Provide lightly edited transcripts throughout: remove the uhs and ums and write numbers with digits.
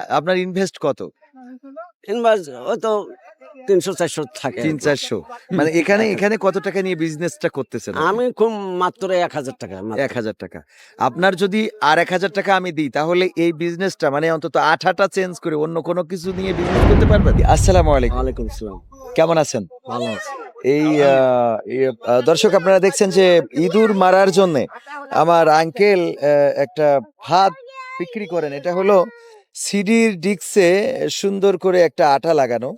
আপনার ইনভেস্ট কত? ইনভেস্ট ওই তো ৩০০-৪০০ থাকে। ৩-৪০০ মানে এখানে কত টাকা নিয়ে বিজনেসটা করতেছেন আপনি? আমি খুব মাত্র ১,০০০ টাকা মাত্র। ১,০০০ টাকা। আপনার যদি আর ১,০০০ টাকা আমি দিই তাহলে এই বিজনেসটা মানে অন্তত আঠাটা চেঞ্জ করে অন্য কোনো কিছু নিয়ে বিজনেস করতে পারবেন? আসসালামু আলাইকুম। ওয়ালাইকুম আসসালাম। কেমন আছেন? ভালো আছি। এই দর্শক আপনারা দেখছেন যে ইঁদুর মারার জন্যে আমার আঙ্কেল একটা ভাত বিক্রি করেন। এটা হলো সিডির ডিস্কে সুন্দর করে একটা আঠা লাগানো।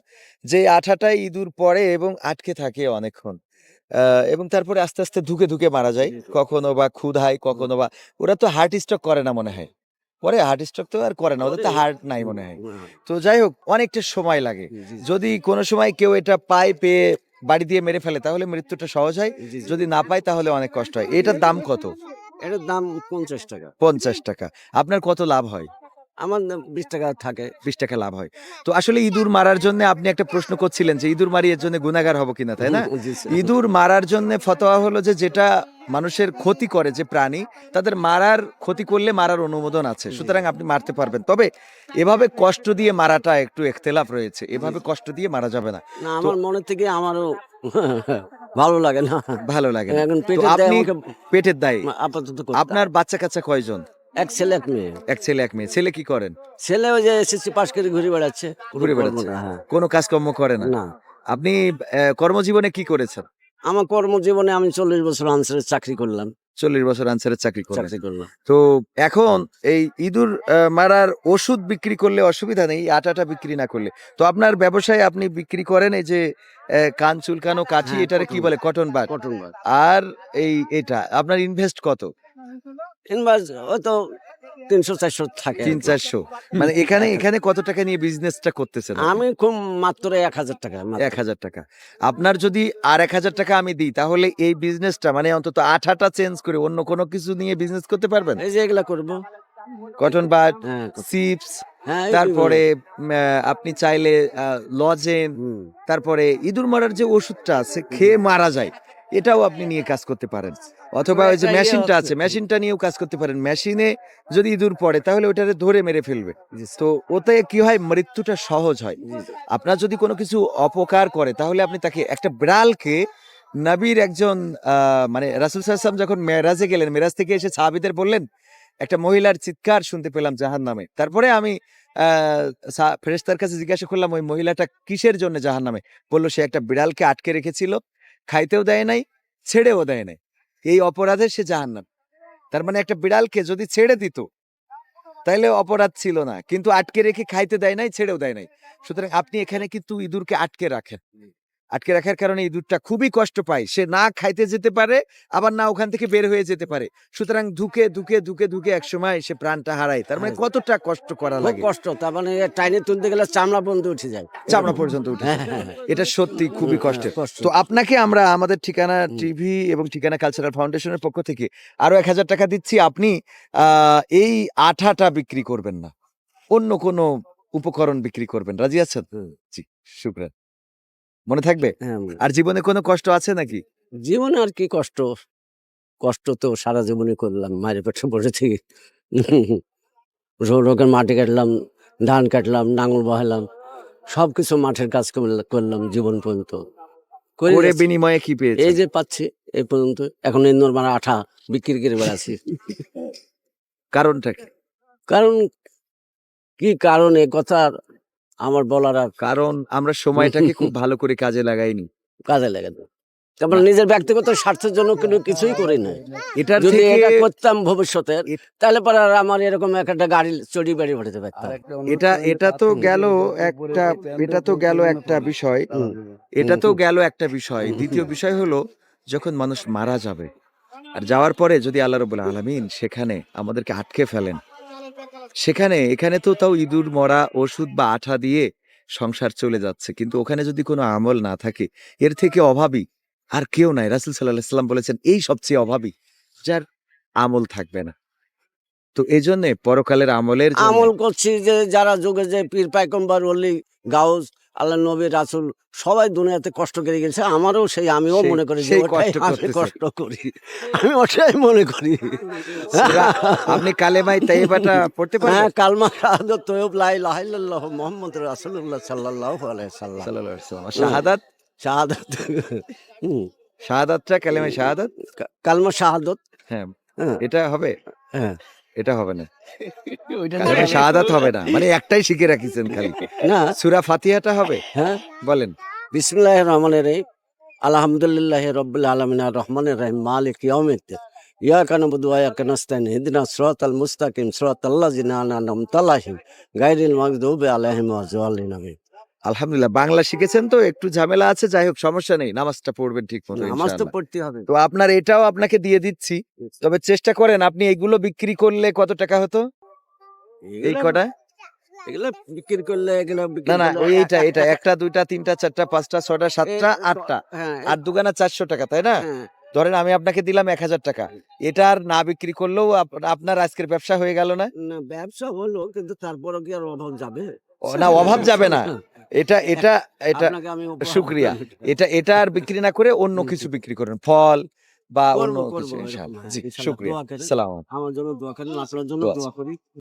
যে আঠাটায় ইঁদুর পড়ে এবং আটকে থাকে অনেকক্ষণ। এবং তারপরে আস্তে, আস্তে ধুকে মারা যায়। কখনো বা ক্ষুধায়, কখনো বা ওরা তো হার্ট স্ট্রোক করে না মনে হয়। করে হার্ট স্ট্রোক তো আর করে না। ওদের তো হার্ট নাই মনে হয়। তো যাই হোক অনেকটা সময় লাগে। যদি কোনো সময় কেউ এটা পায় পেয়ে বাড়ি দিয়ে মেরে ফেলে তাহলে মৃত্যুটা সহজ হয়। যদি না পায় তাহলে অনেক কষ্ট হয়। এটার দাম কত? এটার দাম ৫০ টাকা। ৫০ টাকা। আপনার কত লাভ হয়? আমার ২০ টাকা থাকে। ২০ টাকা লাভ হয়। তো আসলে ইঁদুর মারার জন্য আপনি একটা প্রশ্ন করছিলেন যে ইঁদুর মারি এর জন্য গুনাহগার হব কিনা, তাই না? জি স্যার। ইঁদুর মারার জন্য ফতোয়া হলো যে যেটা মানুষের ক্ষতি করে যে প্রাণী তাদের ক্ষতি করলে মারার অনুমোদন আছে। সুতরাং আপনি মারতে পারবেন। তবে এভাবে কষ্ট দিয়ে মারাটা একটু ইখতিলাফ রয়েছে। এভাবে কষ্ট দিয়ে মারা যাবে না। না আমার মনের থেকে আমারও ভালো লাগে না। ভালো লাগে না। এখন তো পেটের দায়ে আপনি আমাকে পেটের দায়ে আপাতত করতে আপনার বাচ্চা-কাচ্চা কয়জন? এক ছেলে এক মেয়ে। এক ছেলে এক মেয়ে। ছেলে কি করেন? ছেলে ওই যে এসএসসি পাস করে ঘুরে বেড়াচ্ছে। ঘুরে বেড়াচ্ছে। হ্যাঁ। কোনো কাজকর্ম করে না। না। আপনি কর্মজীবনে কি করেছেন? আমার কর্মজীবনে আমি ৪০ বছর আনসারের চাকরি করলাম। ৪০ বছর আনসারের চাকরি করলেন। তো এখন এই ইঁদুর মারার ওষুধ বিক্রি করলে অসুবিধা নেই, আটাটা বিক্রি না করলে। তো আপনার ব্যবসায় আপনি বিক্রি করেন এই যে কান চুলকানো কাঠি হ্যাঁ, এটারে কি কটন বলে? Cotton bud. কটন বাদ। আর এটা আপনার ইনভেস্ট কত? ইনভেস্ট ওই তো ৩০০-৪০০ থাকে। ৩-৪০০ মানে এখানে কত টাকা নিয়ে বিজনেসটা করতেছেন আপনি? আমি খুব মাত্র ১,০০০ টাকা মাত্র। ১,০০০ টাকা। আপনার যদি আর ১,০০০ টাকা আমি দিই তাহলে এই বিজনেসটা মানে অন্তত আঠাটা চেঞ্জ করে অন্য কোনো কিছু নিয়ে বিজনেস করতে পারবেন? এই যে এগুলা করব। কটন বাড, হ্যাঁ, চিপস, হ্যাঁ তারপরে আপনি চাইলে লজেন, হুম। তারপরে ইঁদুর মারার যে ওষুধটা আছে খেয়ে মারা যায়, এটাও আপনি নিয়ে কাজ করতে পারেন। অথবা ওই যে একটা ইয়ে মেশিনটা আছে। আছে, মেশিনটা নিয়েও কাজ করতে পারেন। মেশিনে যদি ইঁদুর পড়ে তাহলে ওটারে ধরে মেরে ফেলবে। জি স্যার। তো ওতে কি হয় মৃত্যুটা সহজ হয়। জি স্যার। আপনার যদি কোনো কিছু অপকার করে তাহলে আপনি তাকে একটা বিড়ালকে নবীর একজন মানে রাসূল সাল্লাল্লাহু আলাইহি ওয়াসাল্লাম যখন মেরাজে গেলেন, মেরাজ থেকে এসে সাহাবীদের বললেন একটা মহিলার চিৎকার শুনতে পেলাম জাহান্নামে। তারপরে আমি আ ফেরেশতার কাছে জিজ্ঞাসা করলাম ওই মহিলাটা কিসের জন্য জাহান্নামে? বলল সে একটা বিড়ালকে আটকে রেখেছিল। খাইতেও দেয় নাই, ছেড়েও দেয় নাই। এই অপরাধে সে জাহান্নামে। তার মানে একটা বিড়ালকে যদি ছেড়ে দিত তাইলে অপরাধ ছিল না। কিন্তু আটকে রেখে খাইতে দেয় নাই, ছেড়েও দেয় নাই। সুতরাং আপনি এখানে কিন্তু ইঁদুরকে আটকে রাখেন। আটকে রাখার কারণে ইঁদুরটা খুবই কষ্ট পায়। সে না খাইতে যেতে পারে, আবার না ওখান থেকে বের হয়ে যেতে পারে। সুতরাং ধুকে একসময় সে প্রাণটা হারায়। তার মানে কতটা কষ্ট করা খুব লাগে। কষ্ট। তার মানে টাইনে তুলতে গেলে চামড়া পর্যন্ত উঠে যায়। চামড়া পর্যন্ত উঠে হ্যাঁ, যায়। হ্যাঁ, হ্যাঁ। এটা সত্যি খুবই কষ্টের। কষ্ট। তো আপনাকে আমরা আমাদের ঠিকানা হুম। টিভি এবং ঠিকানা কালচারাল ফাউন্ডেশনের পক্ষ থেকে আরো ১,০০০ টাকা দিচ্ছি। আপনি এই আঠাটা বিক্রি করবেন না। অন্য কোনো উপকরণ বিক্রি করবেন। রাজি আছেন? হুম। জি, শুকরান। মনে থাকবে? হ্যাঁ, আর জীবনে কোনো কষ্ট আছে নাকি? জীবনে আর কি কষ্ট? কষ্ট তো সারা জীবনই করলাম। মায়ের পেটে পড়ে থেকে। রোগের মাটি কাটলাম, ধান কাটলাম, লাঙল বহালাম। সবকিছু মাঠের কাজ করলাম জীবন পর্যন্ত। করে করে যাচ্ছি। বিনিময়ে কি এই পেয়েছেন? যে পাচ্ছি এই পর্যন্ত। এখন ইন্দুর মারা আঠা বিক্রি করে বেড়াচ্ছি। কারণটা কি? কারণ কি কারণ এ কথা আর আমার বলার আর কারণ আমরা সময়টাকে খুব ভালো করে কাজে লাগাইনি। কাজে লাগে না। তারপর না। নিজের ব্যক্তিগত স্বার্থের জন্য কোনো কিছুই করি নাই। এটার যদি থেকে এটা করতাম ভবিষ্যতের এ- তাহলে পরে আর আমার এরকম একটা গাড়ি চড়ি বাড়ি পাঠাতে পারতাম। এটা তো গেল একটা এটা তো গেল একটা বিষয়। এটা তো গেল একটা বিষয়। দ্বিতীয় বিষয় হলো যখন মানুষ মারা যাবে আর যাওয়ার পরে যদি আল্লাহ রাব্বুল আলামিন সেখানে আমাদেরকে আটকে ফেলেন এখানে তো তাও ইঁদুর মরা ওষুধ বা আঠা দিয়ে সংসার চলে যাচ্ছে। কিন্তু ওখানে যদি কোনো আমল না থাকে এর থেকে অভাবী আর কেউ নাই। রাসূল সাল্লাল্লাহু আলাইহি ওয়াসাল্লাম বলেছেন এই সবচেয়ে অভাবী যার আমল থাকবে না। তো এজন্যে পরকালের আমলের জন্য আমল করছি যে যারা যুগে যে পীর পায়গম্বর ওলি গাউস আল্লাহ নবী রাসূল সবাই দুনিয়াতে কষ্ট করে গেছে, আমারও আমিও সেই- মনে করি যে সেই ওটাই কষ্ট আমি করতেছে। কষ্ট করি, আমি ওটাই মনে করি। সূরা- আপনি কালেমাই তাইয়্যিবাটা পড়তে হ্যাঁ, পারবেন? কালমা শাহাদাত তৈয়ব লা ইলাহা ইল্লাল্লাহু মুহাম্মাদুর রাসূলুল্লাহ সাল্লাল্লাহু আলাইহি সাল্লাম। সাল্লাল্লাহু আলাইহি ওয়াসাল্লাম। শাহাদাত, শাহাদাত, হুম, শাহাদাতটা কালেমায়ে শাহাদাত? কালমা শাহাদাত, হ্যাঁ, হ্যাঁ, এটা হবে? হ্যাঁ, এটা হবে না। ওইটা কালেমায়ে শাহাদাত হবে না। মানে একটাই শিখে রাখিছেন খালি। না, সূরা ফাতিহাটা হবে? হ্যাঁ, বলেন। বিসমিল্লাহির রহমানির রহিম, আলহামদুলিল্লাহি রাব্বিল আলামিন আর রহমানির রহিম মালিক ইয়াউমিদ্দিন, ইয়াকা নাবুদু ওয়া ইয়াকা নাস্তাইন ইহদিনাস সিরাতাল মুস্তাকিম সিরাতাল লাযিনা আনআমতা আলাইহিম গায়রিল মাগদুবি আলাইহিম ওয়া যালিন। আমিন। আলহামদুলিল্লাহ। বাংলা শিখেছেন তো, একটু ঝামেলা আছে, যাই হোক সমস্যা নেই। নামাজটা পড়বেন ঠিক মতো নামাজ তো ইনশাআল্লাহ। পড়তে হবে। তো আপনার এটাও আপনাকে দিয়ে দিচ্ছি। তবে চেষ্টা করেন, আপনি এগুলো বিক্রি করলে কত টাকা হতো? এই এগুলা কটা? এগুলা বিক্রি করলে এগুলা না, বিক্রি না, করলে ওই এইটা, এটা ১ টা ২ টা ৩ টা ৪ টা ৫ টা ৬ টা ৭ টা ৮ টা। হ্যাঁ, ৮ দুগুণা ৪০০ টাকা, তাই না? হ্যাঁ, ধরেন আমি আপনাকে দিলাম ১,০০০ টাকা। এটা আর না বিক্রি করলেও আপনার আজকের ব্যবসা হয়ে গেল না? না ব্যবসা হলো, কিন্তু তারপরও কি আর অভাব যাবে? না, অভাব যাবে না। এটা এটা এটা আপনাকে আমি উপহার শুকরিয়া। দিলাম। এটা আর বিক্রি না করে অন্য কিছু বিক্রি করেন। ফল বা অন্য করবো কিছু এরকম, ইনশাআল্লাহ। হ্যাঁ, জি, ইনশাআল্লাহ শুকরিয়া। দোয়া করেন। সালাম। আমার জন্য দোয়া করেন, আপনার জন্য দোয়া দোয়া করি।